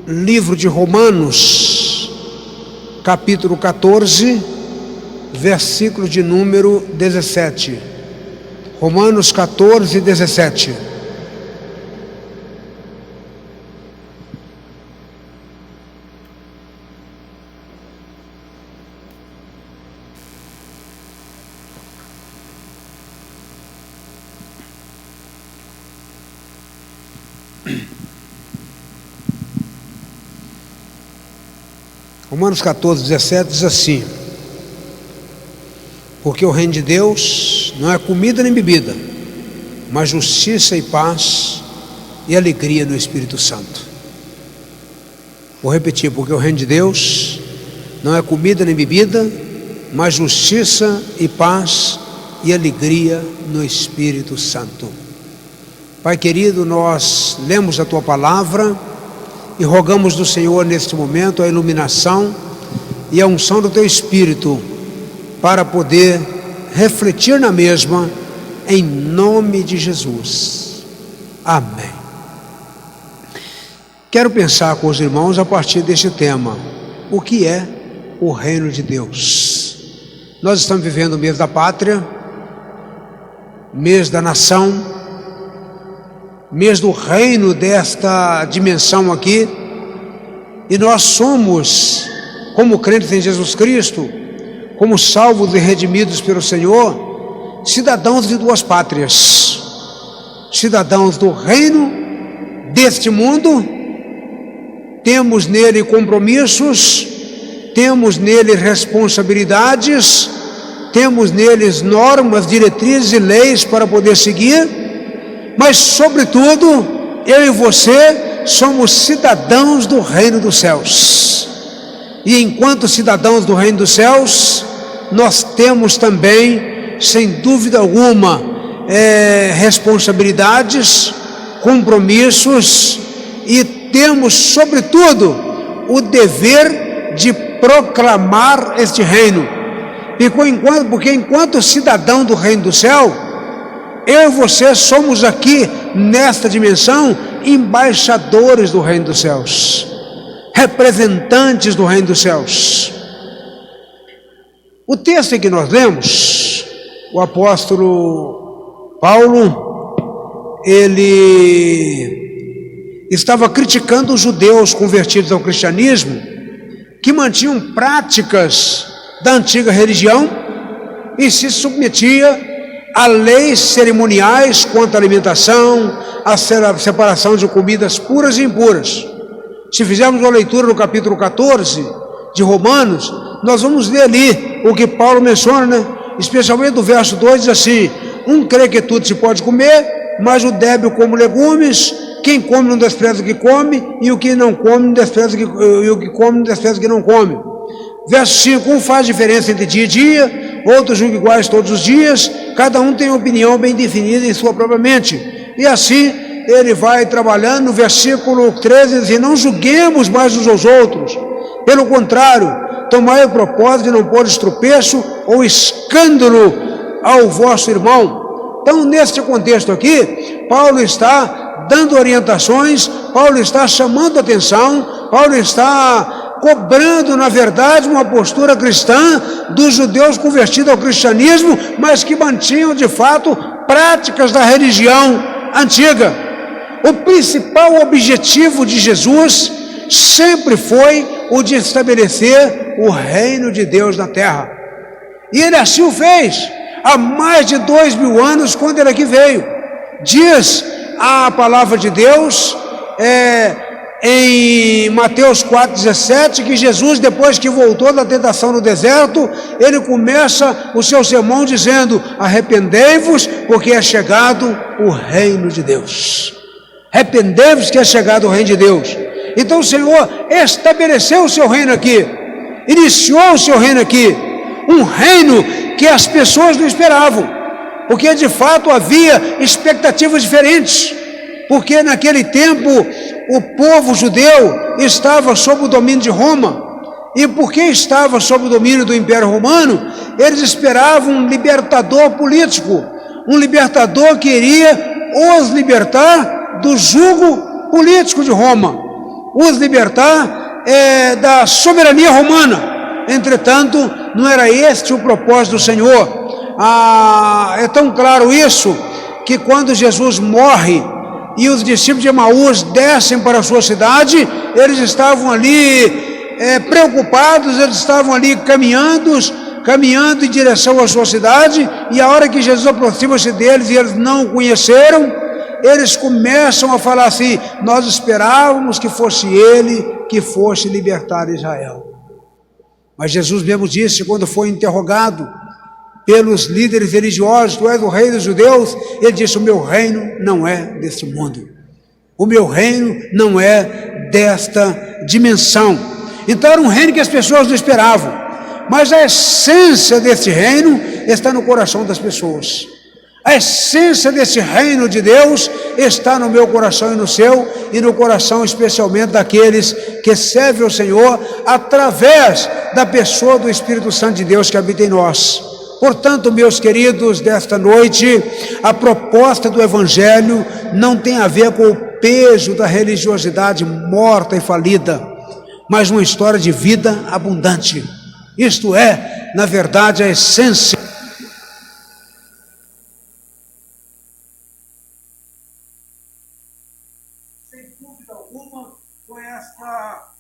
livro de Romanos, capítulo 14, versículo de número 17. Romanos 14, 17. Romanos 14, 17 diz assim: porque o reino de Deus não é comida nem bebida, mas justiça e paz e alegria no Espírito Santo. Vou repetir: porque o reino de Deus não é comida nem bebida, mas justiça e paz e alegria no Espírito Santo. Pai querido, nós lemos a Tua palavra e rogamos do Senhor neste momento a iluminação e a unção do Teu Espírito para poder refletir na mesma, em nome de Jesus. Amém. Quero pensar com os irmãos a partir deste tema: o que é o reino de Deus? Nós estamos vivendo o mês da pátria, mês da nação, mês do reino desta dimensão aqui, e nós somos, como crentes em Jesus Cristo, como salvos e redimidos pelo Senhor, cidadãos de duas pátrias, cidadãos do reino deste mundo. Temos nele compromissos, temos nele responsabilidades, temos neles normas, diretrizes e leis para poder seguir, mas sobretudo eu e você somos cidadãos do reino dos céus, e enquanto cidadãos do reino dos céus, nós temos também, sem dúvida alguma, responsabilidades, compromissos, e temos sobretudo o dever de proclamar este reino, porque enquanto cidadão do reino do céu, eu e você somos aqui, nesta dimensão, embaixadores do reino dos céus, representantes do reino dos céus. O texto em que nós lemos, o apóstolo Paulo, ele estava criticando os judeus convertidos ao cristianismo, que mantinham práticas da antiga religião e se submetia a leis cerimoniais quanto à alimentação, a separação de comidas puras e impuras. Se fizermos uma leitura no capítulo 14 de Romanos, nós vamos ver ali o que Paulo menciona, né? Especialmente do verso 2, diz assim: um crê que tudo se pode comer, mas o débil come legumes, quem come não despreza o que come, e o que não come não despreza o que, e o que come não despreza o que não come. Verso 5: um faz diferença entre dia e dia, outros julgam iguais todos os dias, cada um tem opinião bem definida em sua própria mente. E assim ele vai trabalhando. No versículo 13 diz: não julguemos mais uns aos outros, pelo contrário, tomai o propósito de não pôr tropeço ou escândalo ao vosso irmão. Então, neste contexto aqui, Paulo está dando orientações, Paulo está chamando a atenção, Paulo está cobrando, na verdade, uma postura cristã dos judeus convertidos ao cristianismo, mas que mantinham de fato práticas da religião antiga. O principal objetivo de Jesus sempre foi o de estabelecer o reino de Deus na terra, e ele assim o fez há mais de 2000 anos, quando ele aqui veio. Diz a palavra de Deus em Mateus 4,17, que Jesus, depois que voltou da tentação no deserto, ele começa o seu sermão dizendo: arrependei-vos, porque é chegado o reino de Deus. Arrependei-vos, que é chegado o reino de Deus. Então o Senhor estabeleceu o seu reino aqui, iniciou o seu reino aqui, um reino que as pessoas não esperavam, porque de fato havia expectativas diferentes, porque naquele tempo o povo judeu estava sob o domínio de Roma, e porque estava sob o domínio do Império Romano, eles esperavam um libertador político, um libertador que iria os libertar do jugo político de Roma. os libertar da soberania romana. Entretanto, não era este o propósito do Senhor. É tão claro isso, que quando Jesus morre e os discípulos de Emaús descem para a sua cidade, eles estavam ali preocupados, eles estavam ali caminhando em direção à sua cidade, e a hora que Jesus aproxima-se deles e eles não o conheceram, eles começam a falar assim: nós esperávamos que fosse ele que fosse libertar Israel. Mas Jesus mesmo disse, quando foi interrogado pelos líderes religiosos: tu és o rei dos judeus? Ele disse: o meu reino não é deste mundo, o meu reino não é desta dimensão. Então era um reino que as pessoas não esperavam, mas a essência desse reino está no coração das pessoas. A essência desse reino de Deus está no meu coração e no seu, e no coração especialmente daqueles que servem ao Senhor através da pessoa do Espírito Santo de Deus que habita em nós. Portanto, meus queridos, desta noite, a proposta do Evangelho não tem a ver com o peso da religiosidade morta e falida, mas uma história de vida abundante. Isto é, na verdade, a essência. Sem dúvida alguma, com esta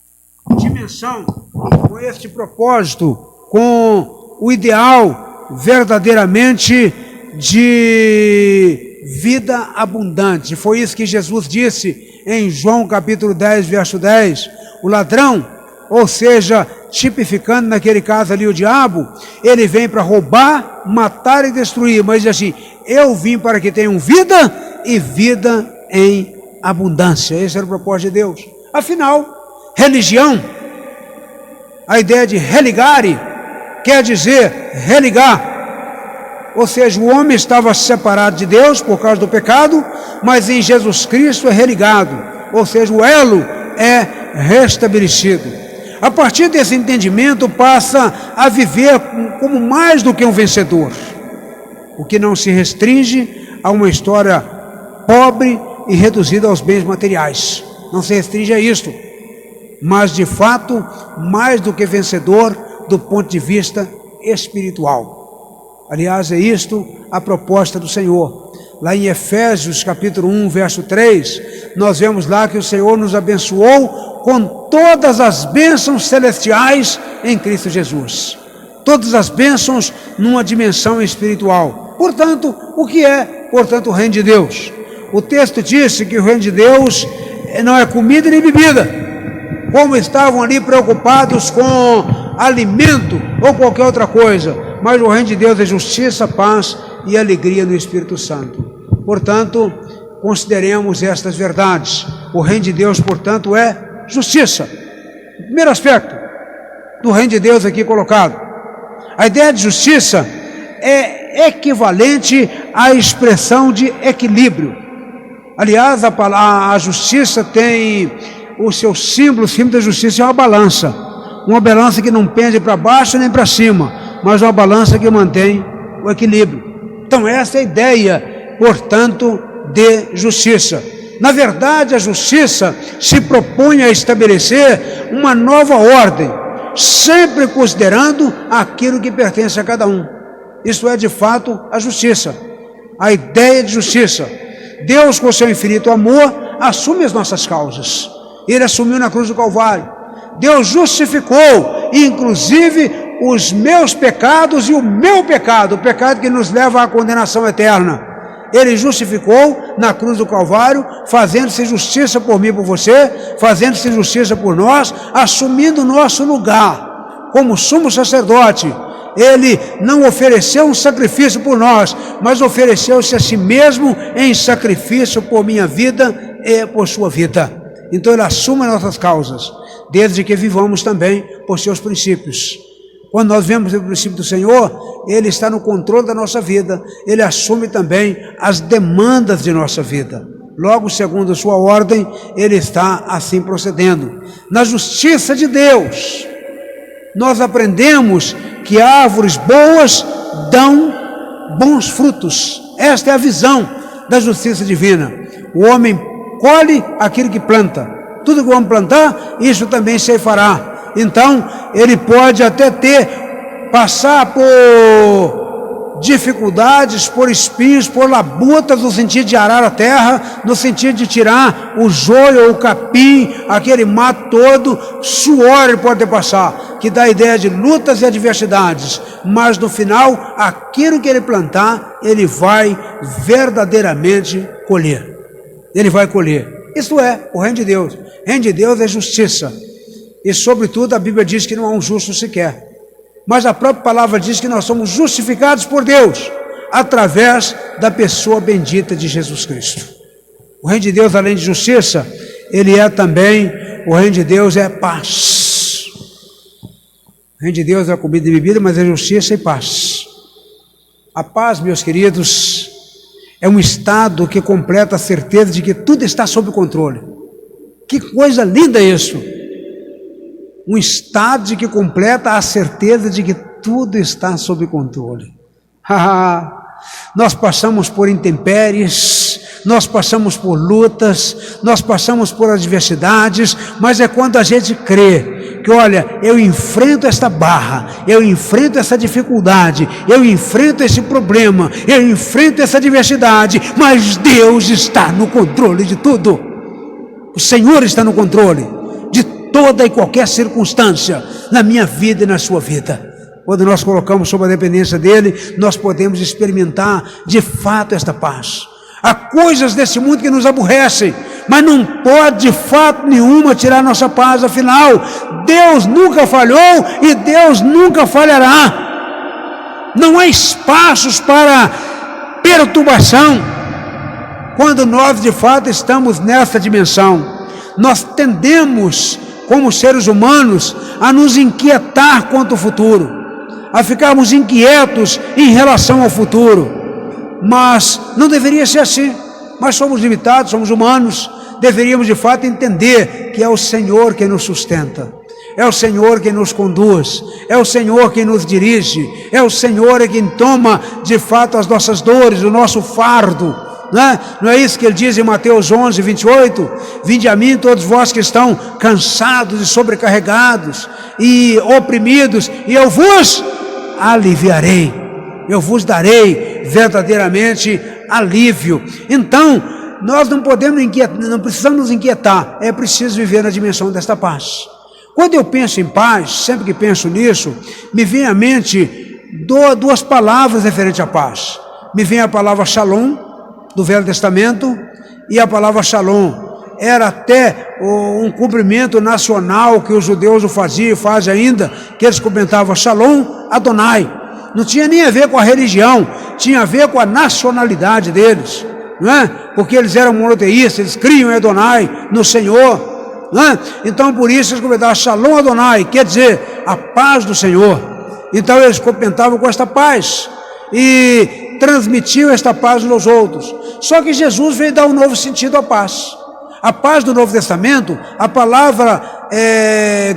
dimensão, com este propósito, com o ideal verdadeiramente de vida abundante. Foi isso que Jesus disse em João capítulo 10, verso 10. O ladrão, ou seja, tipificando naquele caso ali o diabo, ele vem para roubar, matar e destruir, mas diz assim: eu vim para que tenham vida e vida em abundância. Esse era o propósito de Deus. Afinal, religião, a ideia de religare, quer dizer religar, ou seja, o homem estava separado de Deus por causa do pecado, mas em Jesus Cristo é religado, ou seja, o elo é restabelecido. A partir desse entendimento passa a viver como mais do que um vencedor, o que não se restringe a uma história pobre e reduzida aos bens materiais, não se restringe a isto, mas de fato mais do que vencedor do ponto de vista espiritual. Aliás, é isto a proposta do Senhor. Lá em Efésios capítulo 1, verso 3, nós vemos lá que o Senhor nos abençoou com todas as bênçãos celestiais em Cristo Jesus. Todas as bênçãos numa dimensão espiritual. Portanto, o que é, portanto, o reino de Deus? O texto disse que o reino de Deus não é comida nem bebida, como estavam ali preocupados com alimento ou qualquer outra coisa, mas o reino de Deus é justiça, paz e alegria no Espírito Santo. Portanto, consideremos estas verdades. O reino de Deus, portanto, é justiça. O primeiro aspecto do reino de Deus aqui colocado. A ideia de justiça é equivalente à expressão de equilíbrio. Aliás, a justiça tem o seu símbolo, o símbolo da justiça é uma balança que não pende para baixo nem para cima, mas uma balança que mantém o equilíbrio. Então essa é a ideia, portanto, de justiça. Na verdade, a justiça se propõe a estabelecer uma nova ordem, sempre considerando aquilo que pertence a cada um. Isso é, de fato, a justiça, a ideia de justiça. Deus, com seu infinito amor, assume as nossas causas. Ele assumiu na cruz do Calvário. Deus justificou, inclusive, os meus pecados e o meu pecado, o pecado que nos leva à condenação eterna. Ele justificou na cruz do Calvário, fazendo-se justiça por mim e por você, fazendo-se justiça por nós, assumindo o nosso lugar como sumo sacerdote. Ele não ofereceu um sacrifício por nós, mas ofereceu-se a si mesmo em sacrifício por minha vida e por sua vida. Então ele assume as nossas causas, desde que vivamos também por seus princípios. Quando nós vemos o princípio do Senhor, ele está no controle da nossa vida, ele assume também as demandas de nossa vida. Logo, segundo a sua ordem, ele está assim procedendo. Na justiça de Deus, nós aprendemos que árvores boas dão bons frutos. Esta é a visão da justiça divina. O homem colhe aquilo que planta. tudo que vamos plantar, isso também ceifará. Então, ele pode até passar por dificuldades, por espinhos, por labutas, no sentido de arar a terra, no sentido de tirar o joio, o capim, aquele mato todo, suor ele pode passar, que dá a ideia de lutas e adversidades, mas no final, aquilo que ele plantar, ele vai verdadeiramente colher. Ele vai colher. Isto é o reino de Deus. O reino de Deus é justiça. E sobretudo a Bíblia diz que não há um justo sequer. Mas a própria palavra diz que nós somos justificados por Deus, através da pessoa bendita de Jesus Cristo. O reino de Deus, além de justiça, ele é também, o reino de Deus é paz. O reino de Deus é comida e bebida, mas é justiça e paz. A paz, meus queridos, é um estado que completa a certeza de que tudo está sob controle. Que coisa linda isso! Um estado de que completa a certeza de que tudo está sob controle. Nós passamos por intempéries, nós passamos por lutas, nós passamos por adversidades, mas é quando a gente crê que, olha, eu enfrento esta barra, eu enfrento essa dificuldade, eu enfrento esse problema, eu enfrento essa adversidade, mas Deus está no controle de tudo. O Senhor está no controle de toda e qualquer circunstância na minha vida e na sua vida. Quando nós colocamos sob a dependência dele, nós podemos experimentar de fato esta paz. Há coisas desse mundo que nos aborrecem, mas não pode de fato nenhuma tirar nossa paz. Afinal, Deus nunca falhou e Deus nunca falhará. Não há espaços para perturbação quando nós de fato estamos nessa dimensão. Nós tendemos, como seres humanos, a nos inquietar quanto ao futuro, a ficarmos inquietos em relação ao futuro, mas não deveria ser assim. Mas somos limitados, somos humanos, deveríamos de fato entender que é o Senhor quem nos sustenta, é o Senhor quem nos conduz, é o Senhor quem nos dirige, é o Senhor quem toma de fato as nossas dores, o nosso fardo. Não é isso que ele diz em Mateus 11, 28? Vinde a mim todos vós que estão cansados e sobrecarregados e oprimidos, e eu vos aliviarei, eu vos darei verdadeiramente alívio. Então, nós não podemos não precisamos nos inquietar, é preciso viver na dimensão desta paz. Quando eu penso em paz, sempre que penso nisso, me vem à mente duas palavras referentes à paz. Me vem a palavra shalom, do Velho Testamento, e a palavra shalom era até um cumprimento nacional que os judeus o faziam e fazem ainda, que eles comentavam shalom Adonai. Não tinha nem a ver com a religião, tinha a ver com a nacionalidade deles, não é? Porque eles eram monoteístas, eles criam em Adonai, no Senhor, não é? Então por isso eles comentavam shalom Adonai, quer dizer a paz do Senhor. Então eles comentavam com esta paz e transmitiu esta paz aos outros. Só que Jesus veio dar um novo sentido à paz. A paz do Novo Testamento, a palavra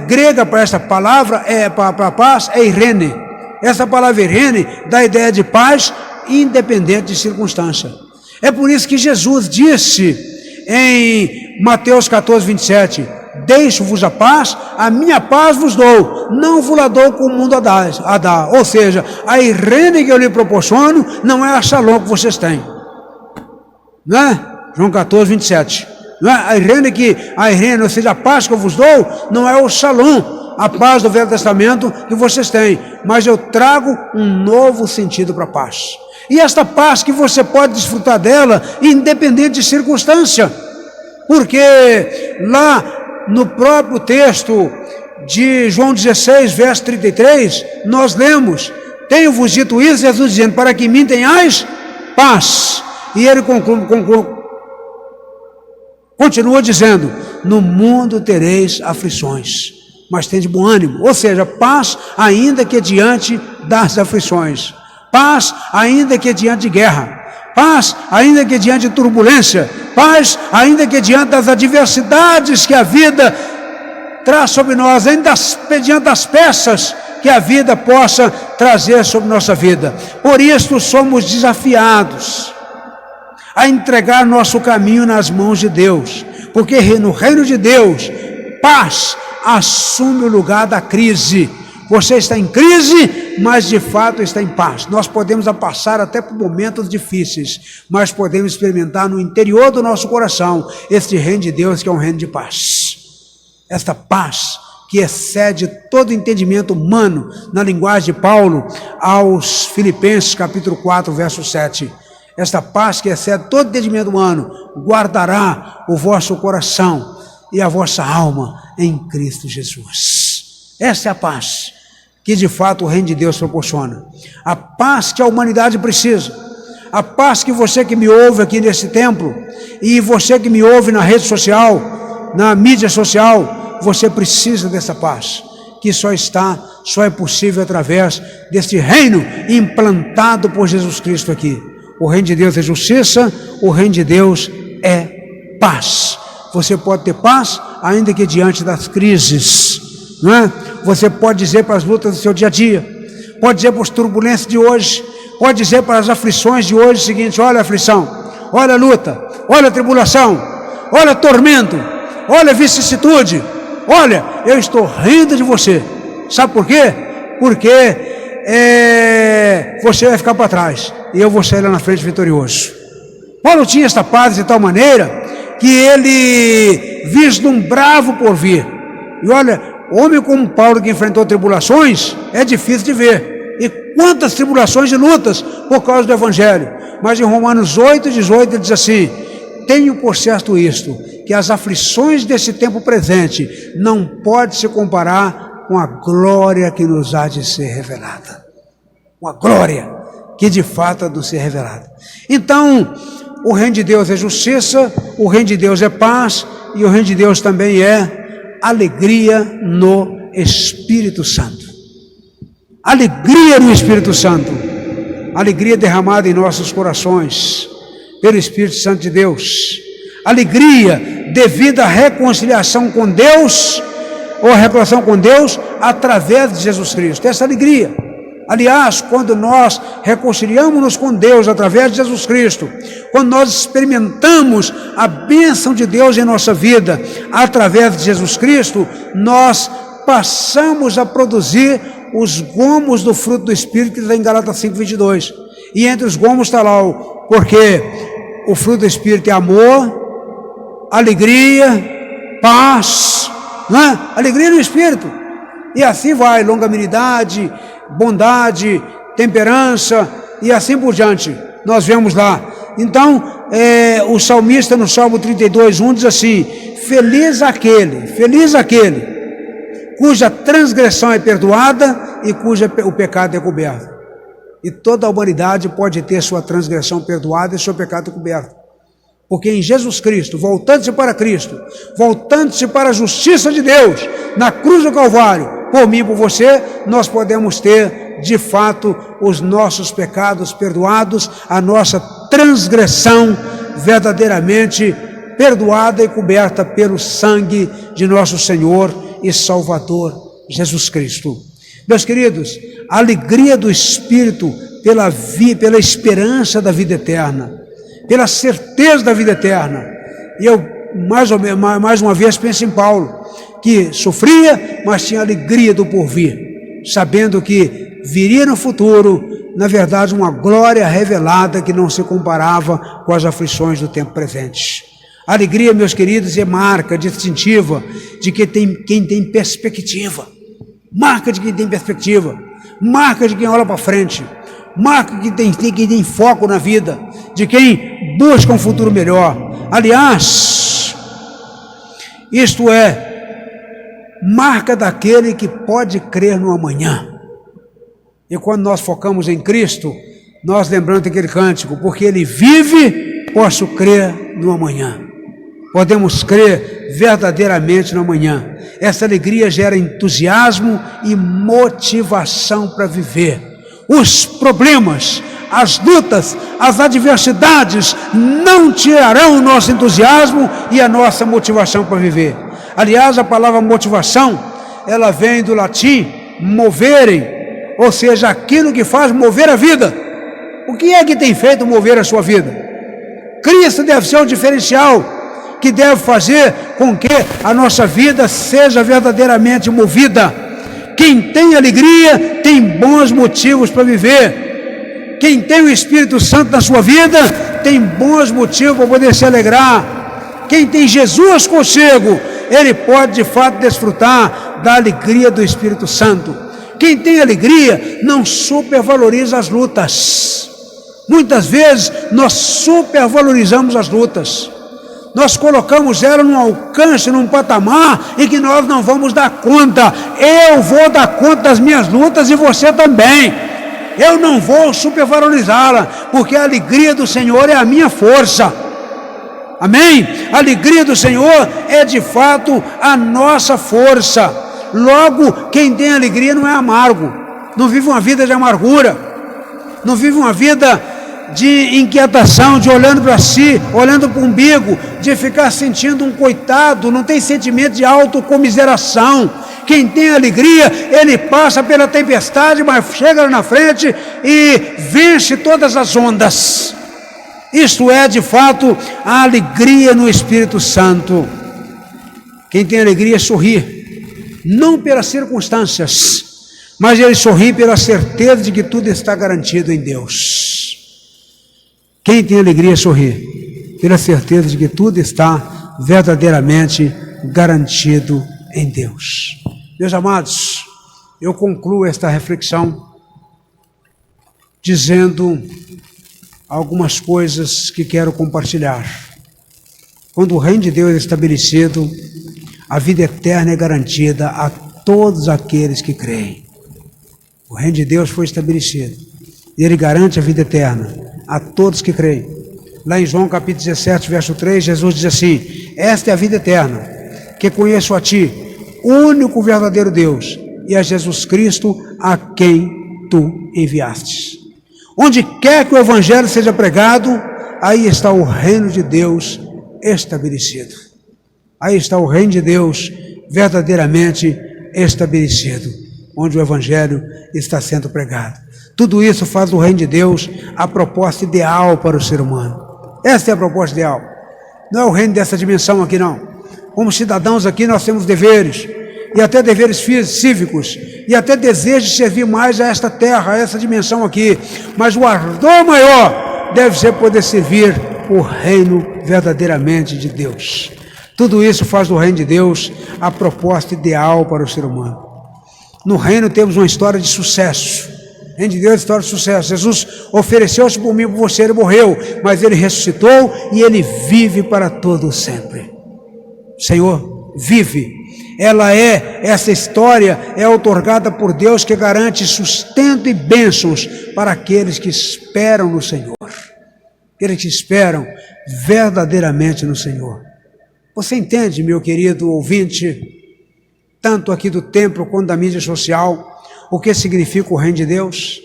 grega para esta palavra, para paz, é irene. Essa palavra irene dá a ideia de paz independente de circunstância. É por isso que Jesus disse em Mateus 14, 27, deixo-vos a paz, a minha paz vos dou, não vos la dou como o mundo a dar. Ou seja, a irene que eu lhe proporciono não é a shalom que vocês têm, não é? João 14, 27, não é? A irene, ou seja, a paz que eu vos dou, não é o shalom, a paz do Velho Testamento que vocês têm, mas eu trago um novo sentido para a paz. E esta paz que você pode desfrutar dela, independente de circunstância, porque lá no próprio texto de João 16, verso 33, nós lemos, tenho-vos dito isso, Jesus dizendo, para que em mim tenhais paz. E ele continua dizendo, no mundo tereis aflições, mas tende bom ânimo. Ou seja, paz ainda que diante das aflições, paz ainda que diante de guerra, paz ainda que diante de turbulência, paz ainda que diante das adversidades que a vida traz sobre nós, ainda diante das peças que a vida possa trazer sobre nossa vida. Por isso somos desafiados a entregar nosso caminho nas mãos de Deus, porque no reino de Deus, paz assume o lugar da crise. Você está em crise, mas de fato está em paz. Nós podemos passar até por momentos difíceis, mas podemos experimentar no interior do nosso coração este reino de Deus, que é um reino de paz. Esta paz que excede todo entendimento humano, na linguagem de Paulo aos Filipenses, capítulo 4, verso 7. Esta paz que excede todo entendimento humano, guardará o vosso coração e a vossa alma em Cristo Jesus. Essa é a paz que de fato o reino de Deus proporciona. A paz que a humanidade precisa. A paz que você que me ouve aqui nesse templo, e você que me ouve na rede social, na mídia social, você precisa dessa paz, que só é possível através deste reino implantado por Jesus Cristo aqui. O reino de Deus é justiça, o reino de Deus é paz. Você pode ter paz, ainda que diante das crises, não é? Você pode dizer para as lutas do seu dia a dia, pode dizer para as turbulências de hoje, pode dizer para as aflições de hoje o seguinte: olha a aflição, olha a luta, olha a tribulação, olha o tormento, olha a vicissitude, olha, eu estou rindo de você. Sabe por quê? Porque você vai ficar para trás e eu vou sair lá na frente vitorioso. Paulo tinha esta paz de tal maneira que ele vislumbrava o porvir. E olha, homem como Paulo, que enfrentou tribulações, é difícil de ver. E quantas tribulações e lutas por causa do Evangelho. Mas em Romanos 8:18 ele diz assim: tenho por certo isto, que as aflições desse tempo presente não pode se comparar com a glória que nos há de ser revelada. Uma glória que de fato há de ser revelada. Então, o reino de Deus é justiça, o reino de Deus é paz, e o reino de Deus também é alegria no Espírito Santo. Alegria no Espírito Santo, alegria derramada em nossos corações pelo Espírito Santo de Deus, alegria devido à reconciliação com Deus, ou a relação com Deus através de Jesus Cristo. Essa alegria, aliás, quando nós reconciliamos-nos com Deus através de Jesus Cristo, quando nós experimentamos a bênção de Deus em nossa vida através de Jesus Cristo, nós passamos a produzir os gomos do fruto do Espírito, que está em Gálatas 5:22. E entre os gomos está lá porque o fruto do Espírito é amor, alegria, paz, não é? Alegria no Espírito. E assim vai, longanimidade, bondade, temperança e assim por diante. Nós vemos lá. Então, o salmista no Salmo 32:1 diz assim: feliz aquele cuja transgressão é perdoada e o pecado é coberto. E toda a humanidade pode ter sua transgressão perdoada e seu pecado coberto. Porque em Jesus Cristo, voltando-se para Cristo, voltando-se para a justiça de Deus, na cruz do Calvário, por mim e por você, nós podemos ter, de fato, os nossos pecados perdoados, a nossa transgressão verdadeiramente perdoada e coberta pelo sangue de nosso Senhor e Salvador Jesus Cristo. Meus queridos, a alegria do Espírito pela esperança da vida eterna, pela certeza da vida eterna. E eu, mais uma vez, penso em Paulo, que sofria, mas tinha alegria do porvir, sabendo que viria no futuro, na verdade, uma glória revelada que não se comparava com as aflições do tempo presente. A alegria, meus queridos, é marca distintiva de quem tem perspectiva, marca de quem tem perspectiva, marca de quem olha para frente, marca de quem tem foco na vida, de quem busca um futuro melhor. Aliás, isto é marca daquele que pode crer no amanhã. E quando nós focamos em Cristo, nós lembramos daquele cântico: porque Ele vive, posso crer no amanhã. Podemos crer verdadeiramente no amanhã. Essa alegria gera entusiasmo e motivação para viver. Os problemas, as lutas, as adversidades não tirarão o nosso entusiasmo e a nossa motivação para viver. Aliás, a palavra motivação, ela vem do latim moverem, ou seja, aquilo que faz mover a vida. O que é que tem feito mover a sua vida? Cristo deve ser o diferencial. que deve fazer com que a nossa vida seja verdadeiramente movida. Quem tem alegria tem bons motivos para viver. Quem tem o Espírito Santo na sua vida tem bons motivos para poder se alegrar. Quem tem Jesus consigo, ele pode de fato desfrutar da alegria do Espírito Santo. Quem tem alegria não supervaloriza as lutas. Muitas vezes nós supervalorizamos as lutas. Nós colocamos ela num alcance, num patamar em que nós não vamos dar conta. Eu vou dar conta das minhas lutas e você também. Eu não vou supervalorizá-la, porque a alegria do Senhor é a minha força. Amém? A alegria do Senhor é de fato a nossa força. Logo, quem tem alegria não é amargo, não vive uma vida de amargura, não vive uma vida de inquietação, de olhando para si, olhando para o umbigo, de ficar sentindo um coitado, não tem sentimento de autocomiseração. Quem tem alegria, ele passa pela tempestade, mas chega lá na frente e vence todas as ondas. Isto é, de fato, a alegria no Espírito Santo. Quem tem alegria sorri, não pelas circunstâncias, mas ele sorri pela certeza de que tudo está garantido em Deus. Quem tem alegria sorri pela certeza de que tudo está verdadeiramente garantido em Deus. Meus amados, eu concluo esta reflexão dizendo algumas coisas que quero compartilhar. Quando o reino de Deus é estabelecido, a vida eterna é garantida a todos aqueles que creem. O reino de Deus foi estabelecido e ele garante a vida eterna a todos que creem. Lá em João capítulo 17, verso 3, Jesus diz assim: esta é a vida eterna, que conheço a ti, único verdadeiro Deus, e a Jesus Cristo, a quem tu enviastes. Onde quer que o evangelho seja pregado, aí está o reino de Deus estabelecido. Aí está o reino de Deus verdadeiramente estabelecido, onde o evangelho está sendo pregado. Tudo isso faz do reino de Deus a proposta ideal para o ser humano. Esta é a proposta ideal. Não é o reino dessa dimensão aqui, não. Como cidadãos aqui nós temos deveres, e até deveres cívicos, e até desejo de servir mais a esta terra, a essa dimensão aqui. Mas o ardor maior deve ser poder servir o reino verdadeiramente de Deus. Tudo isso faz do reino de Deus a proposta ideal para o ser humano. No reino temos uma história de sucesso. O reino de Deus é história de sucesso. Jesus ofereceu-se por mim, por você, ele morreu, mas ele ressuscitou e ele vive para todo sempre. Senhor, vive. Essa história é outorgada por Deus, que garante sustento e bênçãos para aqueles que esperam no Senhor. Aqueles que esperam verdadeiramente no Senhor. Você entende, meu querido ouvinte, tanto aqui do templo quanto da mídia social, o que significa o reino de Deus?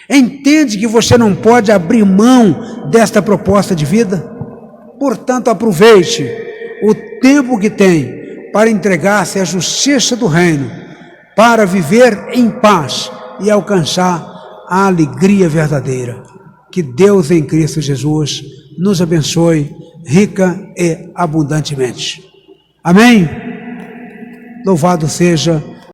Entende que você não pode abrir mão desta proposta de vida? Portanto, aproveite o tempo que tem para entregar-se à justiça do reino, para viver em paz e alcançar a alegria verdadeira. Que Deus em Cristo Jesus nos abençoe rica e abundantemente. Amém? Louvado seja